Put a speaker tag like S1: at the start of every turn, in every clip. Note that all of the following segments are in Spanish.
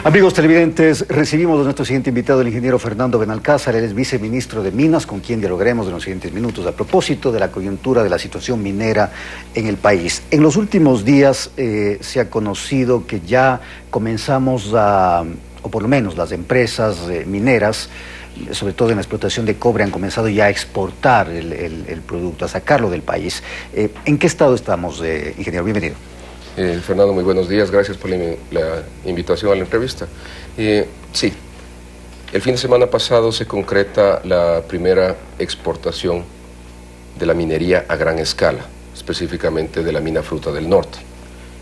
S1: Amigos televidentes, recibimos a nuestro siguiente invitado, el ingeniero Fernando Benalcázar. Él es viceministro de Minas, con quien dialogaremos en los siguientes minutos a propósito de la coyuntura de la situación minera en el país. En los últimos días se ha conocido que ya comenzamos o por lo menos las empresas mineras, sobre todo en la explotación de cobre, han comenzado ya a exportar el producto, a sacarlo del país. ¿En qué estado estamos, ingeniero? Bienvenido.
S2: Fernando, muy buenos días, gracias por la invitación a la entrevista. Sí, el fin de semana pasado se concreta la primera exportación de la minería a gran escala, específicamente de la mina Fruta del Norte.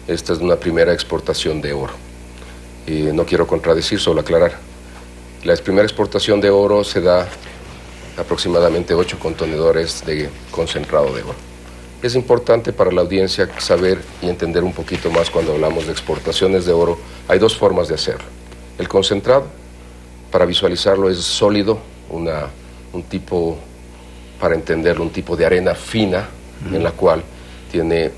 S2: Esta es una primera exportación de oro. No quiero contradecir, solo aclarar. La primera exportación de oro se da aproximadamente 8 contenedores de concentrado de oro. Es importante para la audiencia saber y entender un poquito más cuando hablamos de exportaciones de oro. Hay dos formas de hacerlo. El concentrado, para visualizarlo, es sólido, un tipo, para entenderlo, un tipo de arena fina en la cual tiene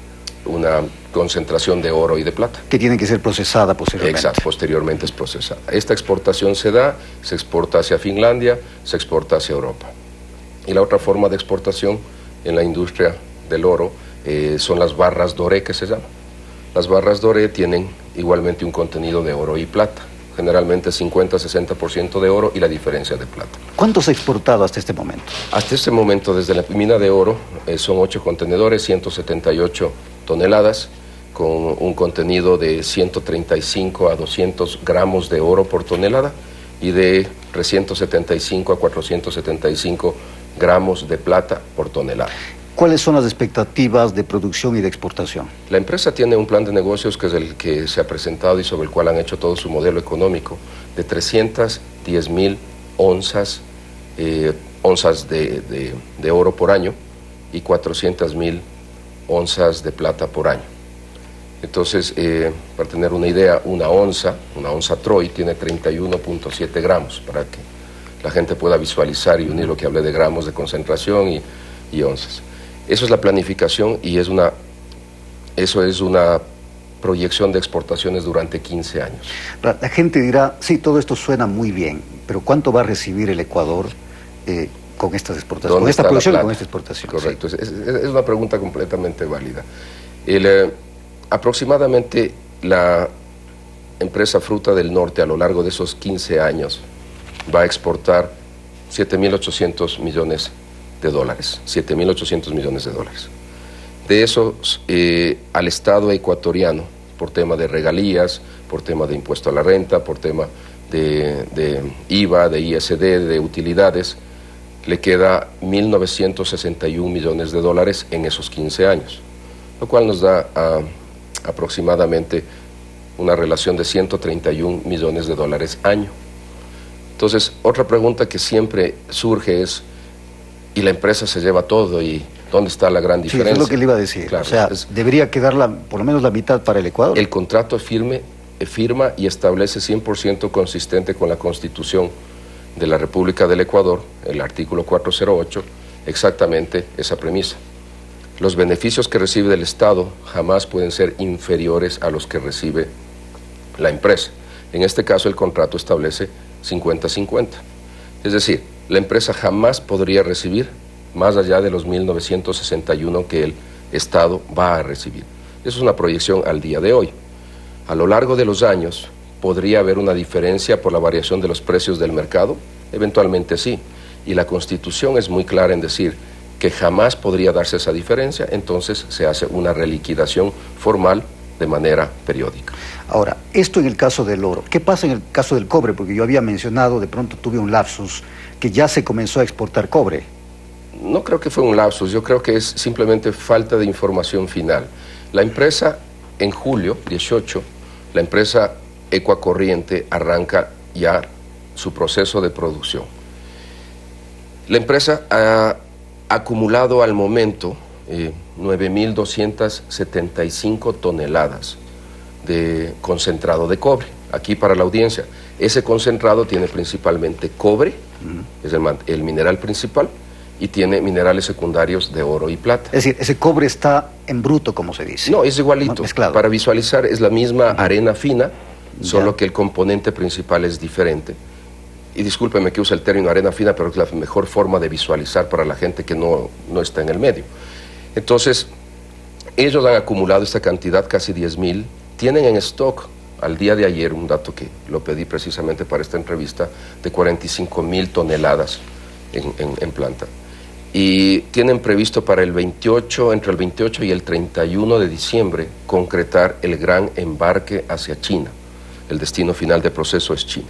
S2: una concentración de oro y de plata.
S1: Que tiene que ser procesada posteriormente.
S2: Exacto, posteriormente es procesada. Esta exportación se exporta hacia Finlandia, se exporta hacia Europa. Y la otra forma de exportación en la industria del oro son las barras doré, que se llaman. Las barras doré tienen igualmente un contenido de oro y plata, generalmente 50-60% de oro y la diferencia de plata.
S1: ¿Cuánto se ha exportado hasta este momento?
S2: Hasta este momento, desde la mina de oro, son 8 contenedores, 178 toneladas, con un contenido de 135 a 200 gramos de oro por tonelada y de 375 a 475 gramos de plata por tonelada.
S1: ¿Cuáles son las expectativas de producción y de exportación?
S2: La empresa tiene un plan de negocios que es el que se ha presentado y sobre el cual han hecho todo su modelo económico, de 310.000 onzas de oro por año y 400.000 onzas de plata por año. Entonces, para tener una idea, una onza Troy tiene 31.7 gramos, para que la gente pueda visualizar y unir lo que hablé de gramos de concentración y onzas. Eso es la planificación y eso es una proyección de exportaciones durante 15 años.
S1: La gente dirá, sí, todo esto suena muy bien, pero ¿cuánto va a recibir el Ecuador con estas exportaciones? Con esta producción y con esta exportación.
S2: Correcto, sí. Es una pregunta completamente válida. Aproximadamente la empresa Fruta del Norte a lo largo de esos 15 años va a exportar 7.800 millones de dólares, 7.800 millones de dólares. De esos, al Estado ecuatoriano, por tema de regalías, por tema de impuesto a la renta, por tema de IVA, de ISD, de utilidades, le queda 1.961 millones de dólares en esos 15 años, lo cual nos da aproximadamente una relación de 131 millones de dólares año. Entonces, otra pregunta que siempre surge es, ¿y la empresa se lleva todo? ¿Y dónde está la gran diferencia?
S1: Sí, eso es lo que le iba a decir. Claro, o sea, debería quedar por lo menos la mitad para el Ecuador.
S2: El contrato firma y establece 100% consistente con la Constitución de la República del Ecuador, el artículo 408, exactamente esa premisa. Los beneficios que recibe del Estado jamás pueden ser inferiores a los que recibe la empresa. En este caso, el contrato establece 50-50. Es decir, la empresa jamás podría recibir más allá de los 1.961 que el Estado va a recibir. Eso es una proyección al día de hoy. A lo largo de los años, ¿podría haber una diferencia por la variación de los precios del mercado? Eventualmente sí. Y la Constitución es muy clara en decir que jamás podría darse esa diferencia, entonces se hace una reliquidación formal de manera periódica.
S1: Ahora, esto en el caso del oro. ¿Qué pasa en el caso del cobre? Porque yo había mencionado, de pronto tuve un lapsus, que ya se comenzó a exportar cobre.
S2: No creo que fue un lapsus, yo creo que es simplemente falta de información final. La empresa, en julio 18, la empresa Ecuacorriente arranca ya su proceso de producción. La empresa ha acumulado al momento 9.275 toneladas de concentrado de cobre. Aquí para la audiencia, ese concentrado tiene principalmente cobre, es el mineral principal, y tiene minerales secundarios de oro y plata.
S1: Es decir, ese cobre está en bruto, como se dice.
S2: No, es igualito.
S1: Mezclado.
S2: Para visualizar, es la misma arena fina solo que el componente principal es diferente. Y discúlpeme que use el término arena fina, pero es la mejor forma de visualizar para la gente que no está en el medio. Entonces, ellos han acumulado esta cantidad, casi 10.000, tienen en stock al día de ayer, un dato que lo pedí precisamente para esta entrevista, de 45.000 toneladas en planta. Y tienen previsto para el 28, entre el 28 y el 31 de diciembre, concretar el gran embarque hacia China. El destino final del proceso es China.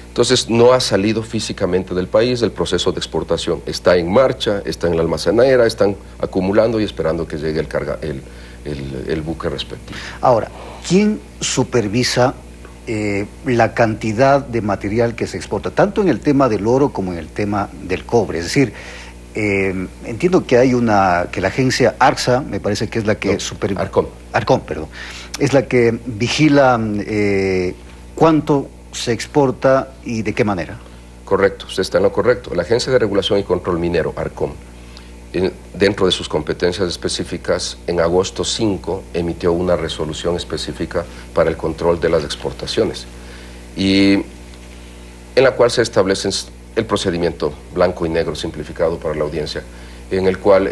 S2: Entonces, no ha salido físicamente del país, el proceso de exportación está en marcha, está en la almacenera, están acumulando y esperando que llegue el buque respectivo.
S1: Ahora, ¿quién supervisa la cantidad de material que se exporta, tanto en el tema del oro como en el tema del cobre? Es decir, entiendo que hay que la agencia ARCSA, me parece que es la que Arcom, perdón, es la que vigila cuánto se exporta y de qué manera.
S2: Correcto, usted está en lo correcto. La Agencia de Regulación y Control Minero, ARCOM, dentro de sus competencias específicas, en agosto 5 emitió una resolución específica para el control de las exportaciones, y en la cual se establece el procedimiento blanco y negro simplificado para la audiencia, en el cual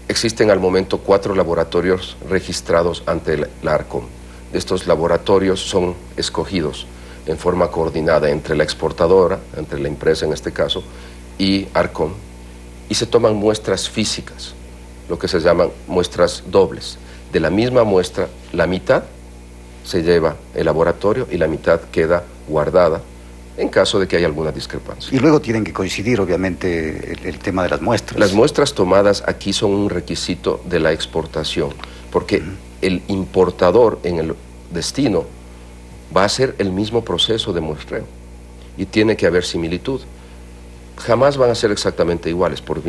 S2: existen al momento 4 laboratorios registrados ante la ARCOM. Estos laboratorios son escogidos en forma coordinada entre la exportadora, entre la empresa en este caso, y ARCOM, y se toman muestras físicas, lo que se llaman muestras dobles. De la misma muestra, la mitad se lleva el laboratorio y la mitad queda guardada en caso de que haya alguna discrepancia.
S1: Y luego tienen que coincidir, obviamente, el tema de las muestras.
S2: Las muestras tomadas aquí son un requisito de la exportación, porque el importador en el destino va a hacer el mismo proceso de muestreo y tiene que haber similitud. Jamás van a ser exactamente iguales por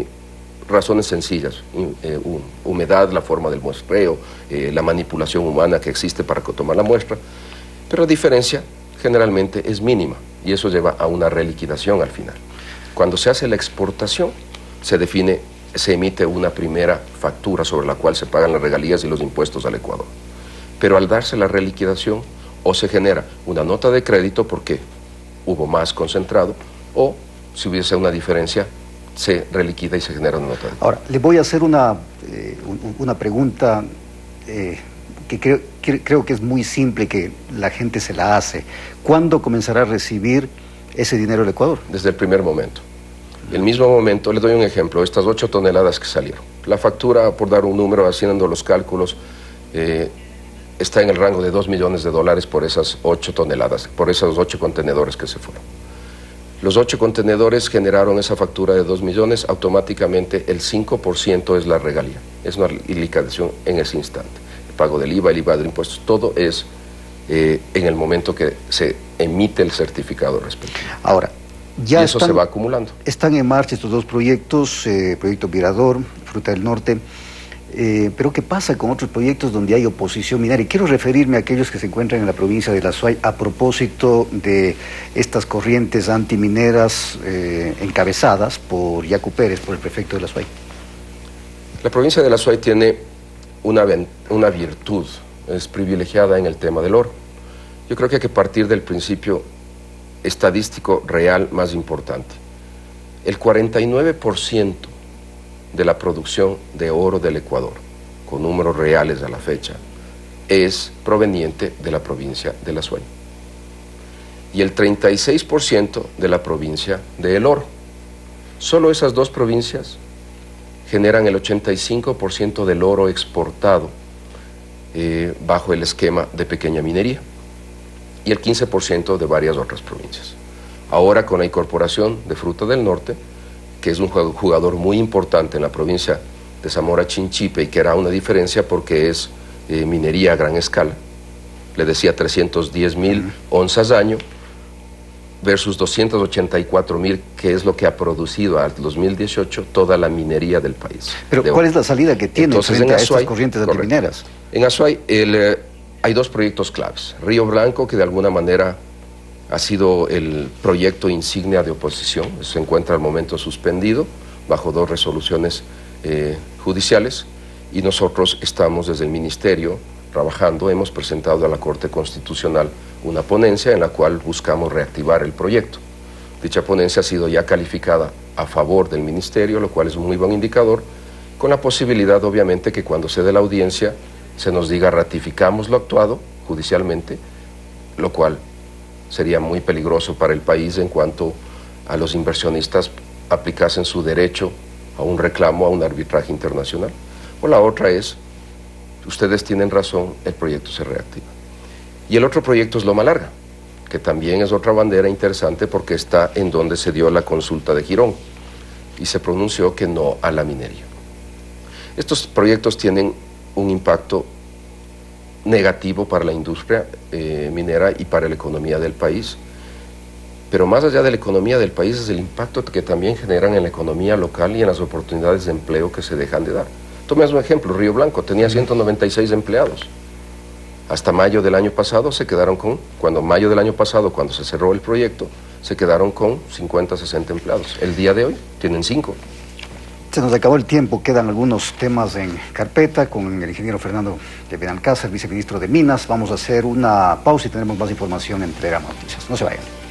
S2: razones sencillas, humedad, la forma del muestreo, la manipulación humana que existe para tomar la muestra, pero la diferencia generalmente es mínima y eso lleva a una reliquidación al final. Cuando se hace la exportación, se emite una primera factura sobre la cual se pagan las regalías y los impuestos al Ecuador. Pero al darse la reliquidación, o se genera una nota de crédito porque hubo más concentrado, o si hubiese una diferencia, se reliquida y se genera una nota de crédito.
S1: Ahora, le voy a hacer una pregunta que creo que es muy simple, que la gente se la hace. ¿Cuándo comenzará a recibir ese dinero el Ecuador?
S2: Desde el primer momento. El mismo momento, le doy un ejemplo, estas 8 toneladas que salieron. La factura, por dar un número, haciendo los cálculos, está en el rango de $2 millones por esas 8 toneladas, por esos 8 contenedores que se fueron. Los 8 contenedores generaron esa factura de 2 millones, automáticamente el 5% es la regalía, es una liquidación en ese instante. El pago del IVA, el IVA de impuestos, todo es en el momento que se emite el certificado respectivo.
S1: Ahora,
S2: y eso se va acumulando.
S1: Están en marcha estos 2 proyectos, Proyecto Mirador, Fruta del Norte, pero ¿qué pasa con otros proyectos donde hay oposición minera? Y quiero referirme a aquellos que se encuentran en la provincia de La Suay a propósito de estas corrientes antimineras encabezadas por Yacu Pérez, por el prefecto de La Suay.
S2: La provincia de La Suay tiene una virtud, es privilegiada en el tema del oro. Yo creo que hay que partir del principio estadístico real más importante. El 49% de la producción de oro del Ecuador, con números reales a la fecha, es proveniente de la provincia de La Suay. Y el 36% de la provincia de El Oro. Solo esas 2 provincias generan el 85% del oro exportado bajo el esquema de pequeña minería, y el 15% de varias otras provincias. Ahora, con la incorporación de Fruta del Norte, que es un jugador muy importante en la provincia de Zamora Chinchipe, y que era una diferencia porque es minería a gran escala, le decía 310.000 onzas año versus 284.000, que es lo que ha producido al 2018 toda la minería del país.
S1: Pero ¿cuál es la salida que tiene frente a estas corrientes antimineras?
S2: En Azuay hay 2 proyectos claves. Río Blanco, que de alguna manera ha sido el proyecto insignia de oposición, se encuentra al momento suspendido bajo 2 resoluciones judiciales, y nosotros estamos desde el Ministerio trabajando, hemos presentado a la Corte Constitucional una ponencia en la cual buscamos reactivar el proyecto. Dicha ponencia ha sido ya calificada a favor del Ministerio, lo cual es un muy buen indicador, con la posibilidad, obviamente, que cuando se dé la audiencia se nos diga ratificamos lo actuado judicialmente, lo cual sería muy peligroso para el país en cuanto a los inversionistas aplicasen su derecho a un reclamo, a un arbitraje internacional. O la otra es, ustedes tienen razón, el proyecto se reactiva. Y el otro proyecto es Loma Larga, que también es otra bandera interesante porque está en donde se dio la consulta de Girón y se pronunció que no a la minería. Estos proyectos tienen un impacto negativo para la industria minera y para la economía del país, pero más allá de la economía del país es el impacto que también generan en la economía local y en las oportunidades de empleo que se dejan de dar. Tomemos un ejemplo, Río Blanco tenía 196 empleados. Hasta mayo del año pasado se quedaron con, cuando se cerró el proyecto, se quedaron con 50, 60 empleados. El día de hoy tienen 5.
S1: Se nos acabó el tiempo, quedan algunos temas en carpeta con el ingeniero Fernando de Benalcázar, viceministro de Minas. Vamos a hacer una pausa y tenemos más información en Telegrama Noticias. No se vayan.